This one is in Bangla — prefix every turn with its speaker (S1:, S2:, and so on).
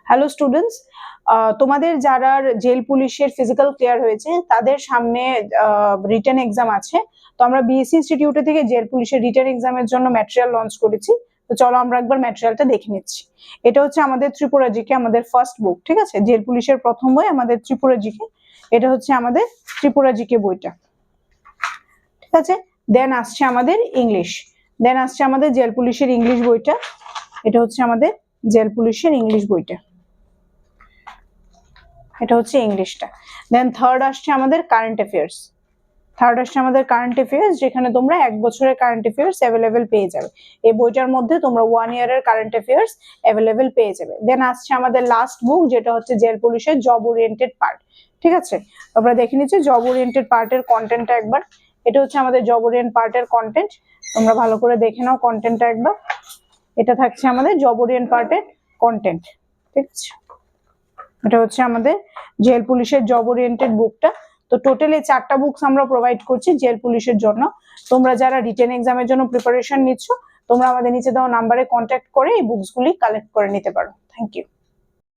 S1: হ্যালো স্টুডেন্টস, তোমাদের যারা জেল পুলিশের ফিজিক্যাল ক্লিয়ার হয়েছে তাদের সামনে রিটেন এক্সাম আছে। তো আমরা বিএসসি ইনস্টিটিউটে থেকে জেল পুলিশের রিটেন এক্সামের জন্য ম্যাটেরিয়াল লঞ্চ করেছি। তো চলো আমরা একবার ম্যাটেরিয়ালটা দেখে নিচ্ছি। এটা হচ্ছে আমাদের ত্রিপুরা জিকে, আমাদের ফার্স্ট বুক, ঠিক আছে? জেল পুলিশের প্রথম বই আমাদের ত্রিপুরা জিকে। এটা হচ্ছে আমাদের ত্রিপুরা জিকে বইটা, ঠিক আছে? দেন আসছে আমাদের ইংলিশ, দেন আসছে আমাদের জেল পুলিশের ইংলিশ বইটা। এটা হচ্ছে আমাদের জেল পুলিশের ইংলিশ বইটা, এটা হচ্ছে ইংলিশটা। দেন থার্ড আসছে আমাদের কারেন্ট অ্যাফেয়ার্স, থার্ড আসছে আমাদের কারেন্ট অ্যাফেয়ার্স, যেখানে তোমরা 1 বছরের কারেন্ট অ্যাফেয়ার্স অ্যাভেলেবেল পেয়ে যাবে। এই বইটার মধ্যে তোমরা 1 ইয়ারের কারেন্ট অ্যাফেয়ার্স অ্যাভেলেবেল পেয়ে যাবে। দেন আসছে আমাদের লাস্ট বুক, যেটা হচ্ছে জেল পুলিশের জব ওরিয়েন্টেড পার্ট, ঠিক আছে? আমরা দেখে নিচ্ছি জব ওরিয়েন্টেড পার্টের কন্টেন্টটা একবার। এটা হচ্ছে আমাদের জব ওরিয়েন্ট পার্টের কন্টেন্ট, তোমরা ভালো করে দেখে নাও কন্টেন্টটা একবার। এটা থাকছে আমাদের জব ওরিয়েন্ট পার্টের কন্টেন্ট, ঠিক আছে? এটা হচ্ছে আমাদের জেল পুলিশের জব ওরিয়েন্টেড বুকটা। তো টোটালি 4টা বুকস আমরা প্রোভাইড করছি জেল পুলিশের জন্য। তোমরা যারা রিটেন এক্সামের জন্য প্রিপারেশন নিচ্ছ, তোমরা আমাদের নিচে দেওয়া নাম্বারে কন্ট্যাক্ট করে এই বুকসগুলি কালেক্ট করে নিতে পারো। Thank you.